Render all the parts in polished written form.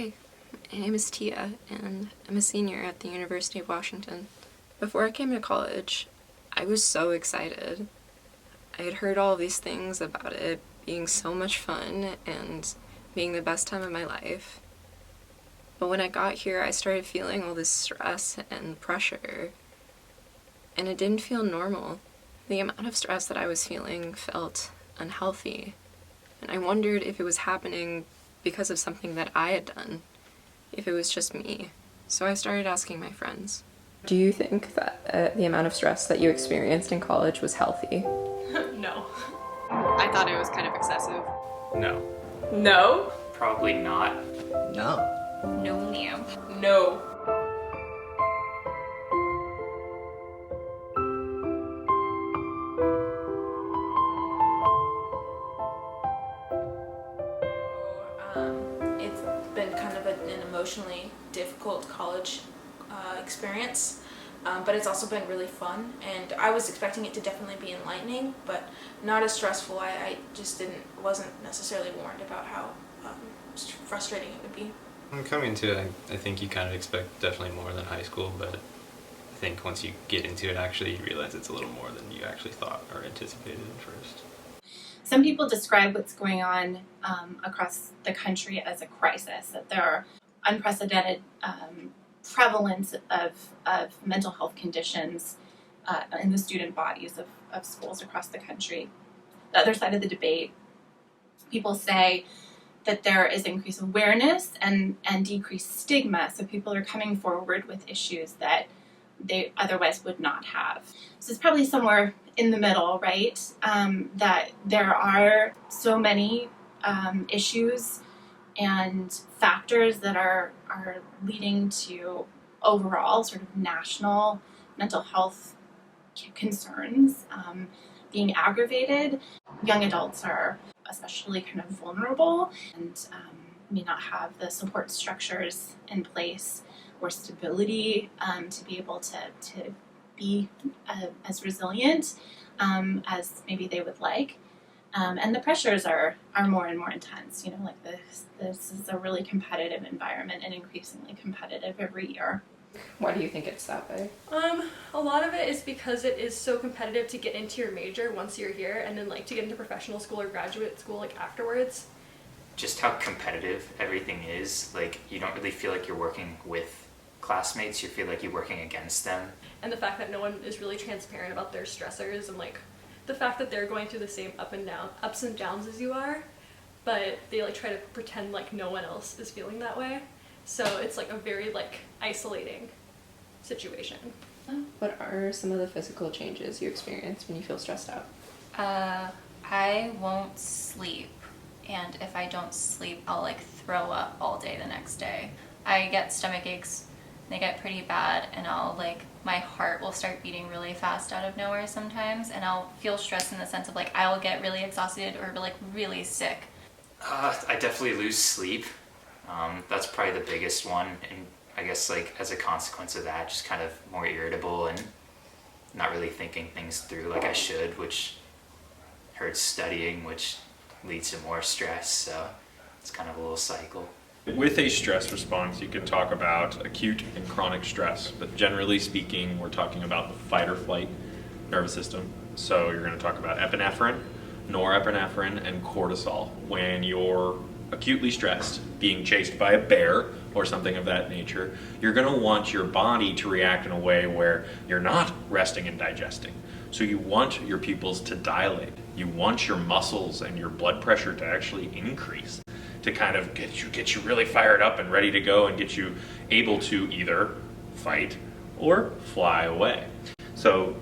Hi, my name is Tia, and I'm a senior at the University of Washington. Before I came to college, I was so excited. I had heard all these things about it being so much fun and being the best time of my life. But when I got here, I started feeling all this stress and pressure, and it didn't feel normal. The amount of stress that I was feeling felt unhealthy, and I wondered if it was happening because of something that I had done, if it was just me. So I started asking my friends. Do you think that the amount of stress that you experienced in college was healthy? No. I thought it was kind of excessive. No. No? Probably not. No. No, ma'am. No. It's been kind of an emotionally difficult college experience, but it's also been really fun, and I was expecting it to definitely be enlightening, but not as stressful. I just wasn't necessarily warned about how frustrating it would be. Coming into it, I think you kind of expect definitely more than high school, but I think once you get into it, actually, you realize it's a little more than you actually thought or anticipated at first. Some people describe what's going on across the country as a crisis, that there are unprecedented prevalence of mental health conditions in the student bodies of schools across the country. The other side of the debate, people say that there is increased awareness and decreased stigma, so people are coming forward with issues that they otherwise would not have. So it's probably somewhere in the middle, right? That there are so many issues and factors that are leading to overall sort of national mental health concerns being aggravated. Young adults are especially kind of vulnerable and may not have the support structures in place or stability to be able to be as resilient as maybe they would like. And the pressures are more and more intense. You know, like this is a really competitive environment and increasingly competitive every year. Why do you think it's that way? A lot of it is because it is so competitive to get into your major once you're here, and then like to get into professional school or graduate school like afterwards. Just how competitive everything is. Like, you don't really feel like you're working with classmates, you feel like you're working against them. And the fact that no one is really transparent about their stressors, and like the fact that they're going through the same ups and downs as you are, but they like try to pretend like no one else is feeling that way. So it's like a very like isolating situation. What are some of the physical changes you experience when you feel stressed out? I won't sleep, and if I don't sleep, I'll like throw up all day the next day. I get stomach aches, they get pretty bad, and my heart will start beating really fast out of nowhere sometimes, and I'll feel stressed in the sense of like I will get really exhausted or like really sick. I definitely lose sleep. That's probably the biggest one, and I guess like as a consequence of that, just kind of more irritable and not really thinking things through like I should, which hurts studying, which leads to more stress, so it's kind of a little cycle. With a stress response, you can talk about acute and chronic stress, but generally speaking, we're talking about the fight or flight nervous system. So you're going to talk about epinephrine, norepinephrine, and cortisol. When you're acutely stressed, being chased by a bear or something of that nature, you're going to want your body to react in a way where you're not resting and digesting. So you want your pupils to dilate. You want your muscles and your blood pressure to actually increase, to kind of get you really fired up and ready to go and get you able to either fight or fly away. So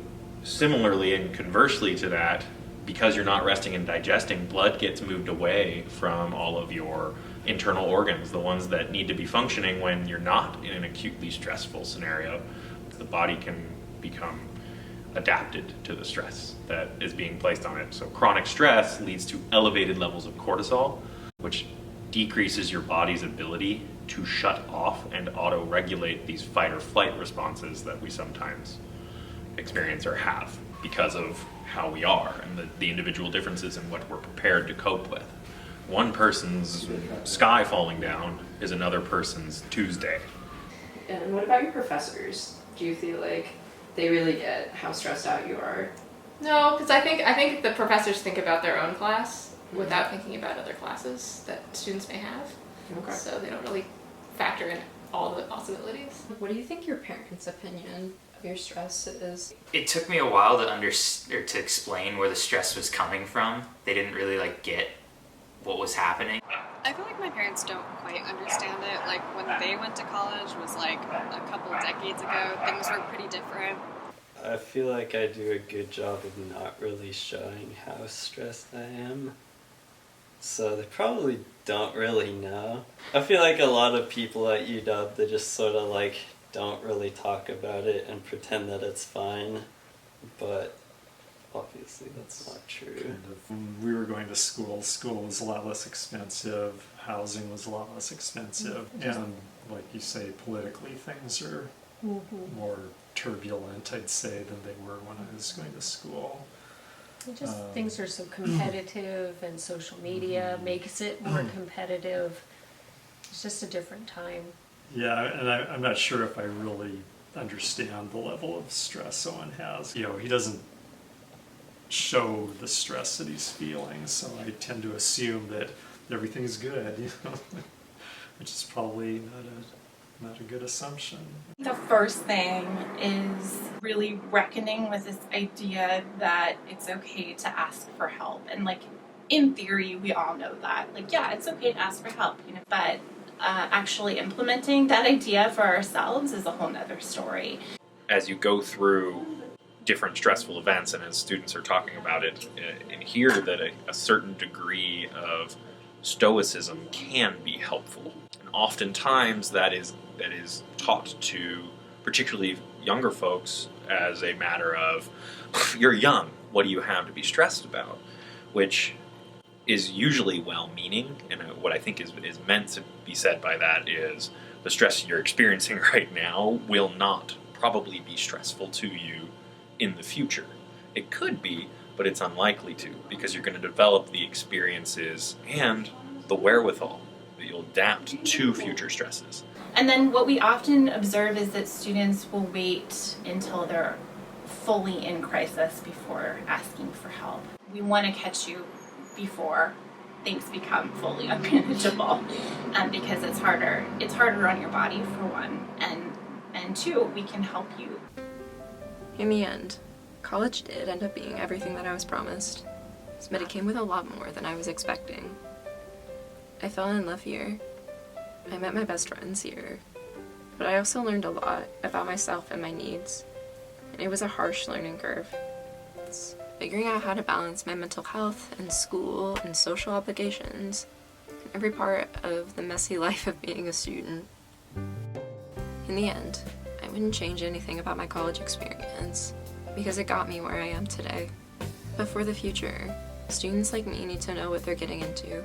similarly and conversely to that, because you're not resting and digesting, blood gets moved away from all of your internal organs, the ones that need to be functioning when you're not in an acutely stressful scenario. The body can become adapted to the stress that is being placed on it. So chronic stress leads to elevated levels of cortisol, which decreases your body's ability to shut off and auto-regulate these fight or flight responses that we sometimes experience or have because of how we are and the individual differences in what we're prepared to cope with. one person's sky falling down is another person's Tuesday. And what about your professors? Do you feel like they really get how stressed out you are? No, because I think the professors think about their own class without thinking about other classes that students may have. Okay. So they don't really factor in all the possibilities. What do you think your parents' opinion of your stress is? It took me a while to explain where the stress was coming from. They didn't really like get what was happening. I feel like my parents don't quite understand it. Like when they went to college was like a couple decades ago. Things were pretty different. I feel like I do a good job of not really showing how stressed I am. So they probably don't really know. I feel like a lot of people at UW, they just sort of like don't really talk about it and pretend that it's fine. But obviously that's not true. When we were going to school was a lot less expensive, housing was a lot less expensive, and like you say, politically things are more turbulent, I'd say, than they were when I was going to school. Just things are so competitive, and social media makes it more competitive. It's just a different time. Yeah, and I'm not sure if I really understand the level of stress Owen has. You know, he doesn't show the stress that he's feeling, so I tend to assume that everything's good, you know, which is probably not a good assumption. The first thing is really reckoning with this idea that it's okay to ask for help. And like, in theory, we all know that. Like, yeah, it's okay to ask for help, you know, but actually implementing that idea for ourselves is a whole nother story. As you go through different stressful events, and as students are talking about it in here, that a certain degree of stoicism can be helpful. And oftentimes that is taught to particularly younger folks as a matter of, you're young, what do you have to be stressed about? Which is usually well-meaning, and what I think is meant to be said by that is the stress you're experiencing right now will not probably be stressful to you in the future. It could be, but it's unlikely to, because you're going to develop the experiences and the wherewithal that you'll adapt to future stresses. And then what we often observe is that students will wait until they're fully in crisis before asking for help. We want to catch you before things become fully unmanageable, because it's harder on your body, for one, and two, we can help you. In the end, college did end up being everything that I was promised, but it came with a lot more than I was expecting. I fell in love here. I met my best friends here, but I also learned a lot about myself and my needs, and it was a harsh learning curve. It's figuring out how to balance my mental health and school and social obligations, and every part of the messy life of being a student. In the end, I wouldn't change anything about my college experience, because it got me where I am today. But for the future, students like me need to know what they're getting into.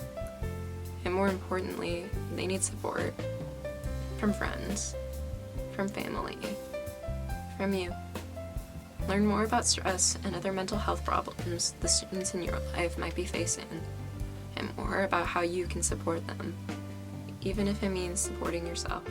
And more importantly, they need support. From friends, from family, from you. Learn more about stress and other mental health problems the students in your life might be facing, and more about how you can support them, even if it means supporting yourself.